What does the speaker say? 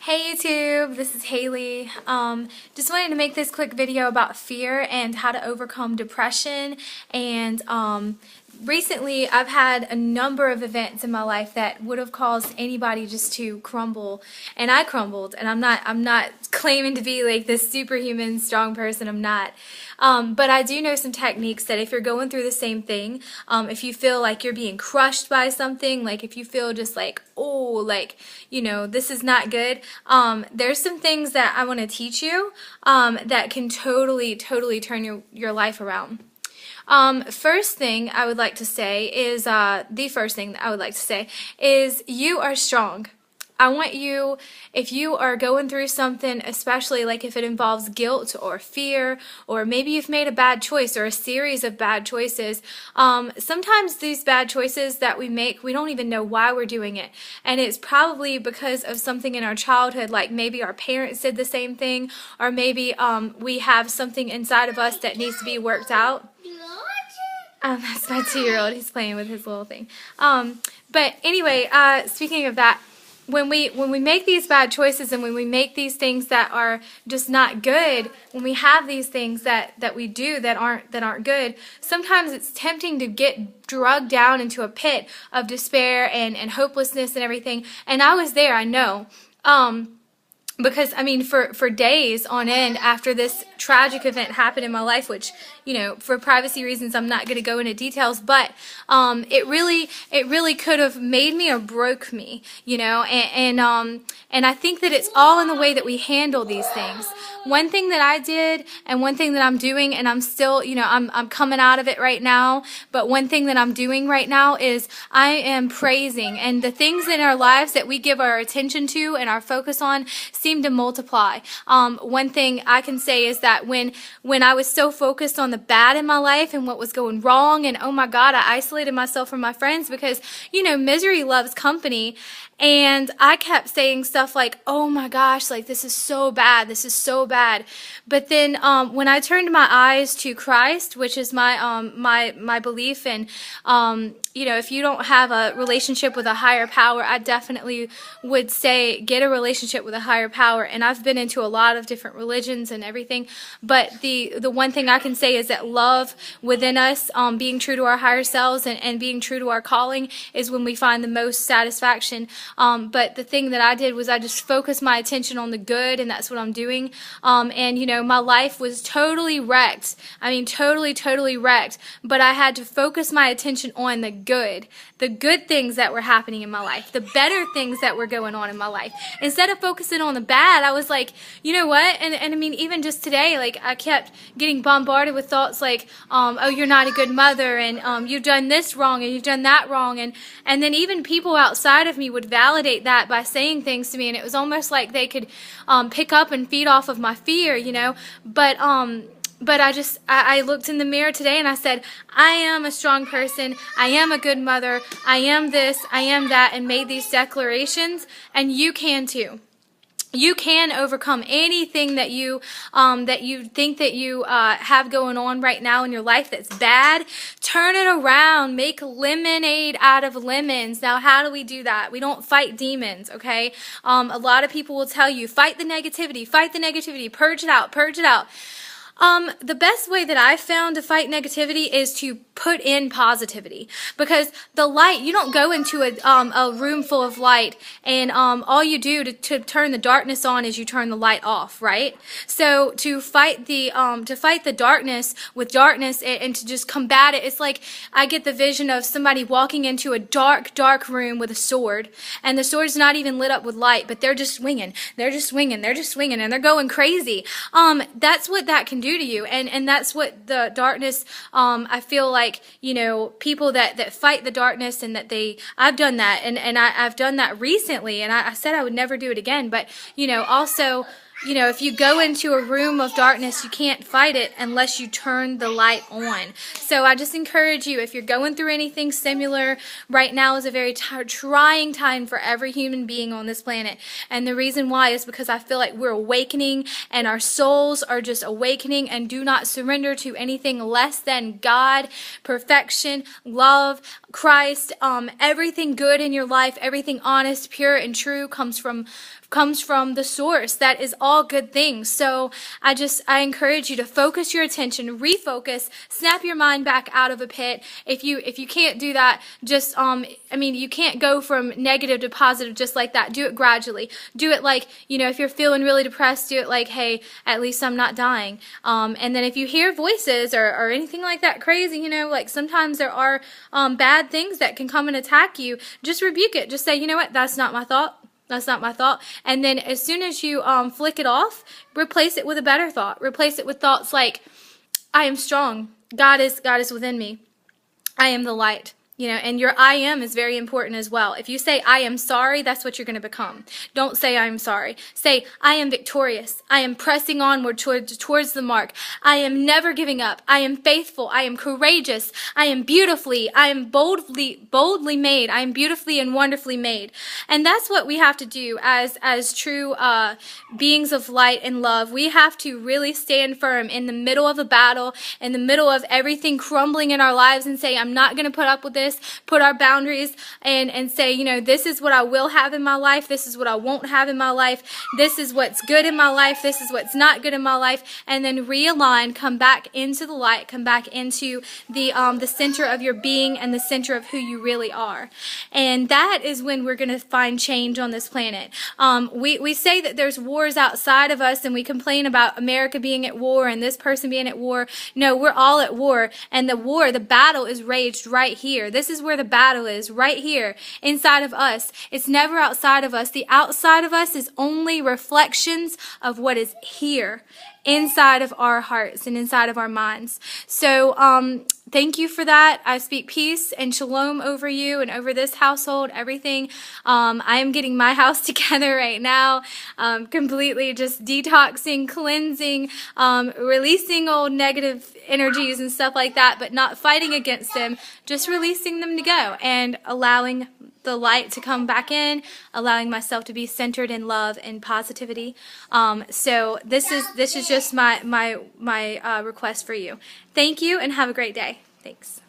Hey YouTube, this is Haley. Just wanted to make this quick video about fear and how to overcome depression. And recently I've had a number of events in my life that would have caused anybody just to crumble, and I crumbled. And I'm not claiming to be like this superhuman strong person. I'm not. But I do know some techniques that if you're going through the same thing, if you feel like you're being crushed by something, like if you feel just like, oh, like, you know, this is not good, there's some things that I want to teach you that can totally turn your life around. First thing I would like to say is, the first thing that I would like to say is you are strong. I want you, if you are going through something, especially like if it involves guilt or fear, or maybe you've made a bad choice or a series of bad choices, sometimes these bad choices that we make, we don't even know why we're doing it. And it's probably because of something in our childhood, like maybe our parents did the same thing, or maybe we have something inside of us that needs to be worked out. That's my 2-year-old. He's playing with his little thing. But anyway, speaking of that, when we make these bad choices and when we make these things that are just not good, when we have these things that we do that aren't good, sometimes it's tempting to get drugged down into a pit of despair and hopelessness and everything. And I was there, I know. Because, I mean, for days on end after this tragic event happened in my life, which, you know, for privacy reasons, I'm not going to go into details, but it really could have made me or broke me, you know, and I think that it's all in the way that we handle these things. One thing that I did, and one thing that I'm doing, and I'm still, you know, I'm coming out of it right now, but one thing that I'm doing right now is I am praising, and the things in our lives that we give our attention to and our focus on seem to multiply. One thing I can say is that when I was so focused on the bad in my life and what was going wrong, and oh my God, I isolated myself from my friends because, you know, misery loves company. And I kept saying stuff like, oh my gosh, like this is so bad, this is so bad. But then when I turned my eyes to Christ, which is my belief, and you know, if you don't have a relationship with a higher power, I definitely would say get a relationship with a higher power. And I've been into a lot of different religions and everything, but the one thing I can say is that love within us, being true to our higher selves and being true to our calling, is when we find the most satisfaction. But the thing that I did was I just focused my attention on the good, and that's what I'm doing. And you know, my life was totally wrecked. I mean, totally wrecked. But I had to focus my attention on the good things that were happening in my life, the better things that were going on in my life. Instead of focusing on the bad, I was like, you know what? And I mean, even just today, like I kept getting bombarded with thoughts like, oh, you're not a good mother, and you've done this wrong, and you've done that wrong, and then even people outside of me would validate that by saying things to me, and it was almost like they could pick up and feed off of my fear, you know. But I looked in the mirror today and I said, I am a strong person, I am a good mother, I am this, I am that, and made these declarations, and you can too. You can overcome anything that you think that you have going on right now in your life that's bad. Turn it around. Make lemonade out of lemons. Now, how do we do that? We don't fight demons, okay? A lot of people will tell you, fight the negativity, purge it out, purge it out. The best way that I've found to fight negativity is to put in positivity, because the light, you don't go into a room full of light and all you do to turn the darkness on is you turn the light off, right? So to fight the darkness with darkness and to just combat it, it's like I get the vision of somebody walking into a dark room with a sword, and the sword's not even lit up with light, but they're just swinging, and they're going crazy. That's what that can do to you, and that's what the darkness, I feel like, you know, people that fight the darkness, and that I've done that, and I've done that recently, and I said I would never do it again, but you know, also you know, if you go into a room of darkness, you can't fight it unless you turn the light on. So I just encourage you, if you're going through anything similar, right now is a very trying time for every human being on this planet. And the reason why is because I feel like we're awakening and our souls are just awakening and do not surrender to anything less than God, perfection, love, Christ, everything good in your life, everything honest, pure, and true comes from the source that is all good things. So I encourage you to focus your attention, refocus, snap your mind back out of a pit. If you can't do that, just you can't go from negative to positive just like that. Do it gradually. Do it like, you know, if you're feeling really depressed, do it like, hey, at least I'm not dying. And then if you hear voices or anything like that crazy, you know, like sometimes there are bad things that can come and attack you, just rebuke it. Just say, you know what, that's not my thought. That's not my thought. And then as soon as you flick it off, replace it with a better thought. Replace it with thoughts like, I am strong. God is within me. I am the light. You know, and your I am is very important as well. If you say I am sorry, that's what you're going to become. Don't say I am sorry. Say I am victorious. I am pressing onward towards the mark. I am never giving up. I am faithful. I am courageous. I am I am boldly made. I am beautifully and wonderfully made. And that's what we have to do as true beings of light and love. We have to really stand firm in the middle of a battle, in the middle of everything crumbling in our lives, and say, I'm not going to put up with this. Put our boundaries and say, you know, this is what I will have in my life. This is what I won't have in my life. This is what's good in my life. This is what's not good in my life. And then realign, come back into the light, come back into the center of your being and the center of who you really are. And that is when we're going to find change on this planet. We say that there's wars outside of us, and we complain about America being at war and this person being at war. No, we're all at war, and the battle is raged right here. This is where the battle is, right here, inside of us. It's never outside of us. The outside of us is only reflections of what is here, inside of our hearts and inside of our minds. So, thank you for that. I speak peace and shalom over you and over this household, everything. I am getting my house together right now, completely just detoxing, cleansing, releasing old negative energies and stuff like that, but not fighting against them, just releasing them to go and allowing the light to come back in, allowing myself to be centered in love and positivity. So this is just my request for you. Thank you and have a great day. Thanks.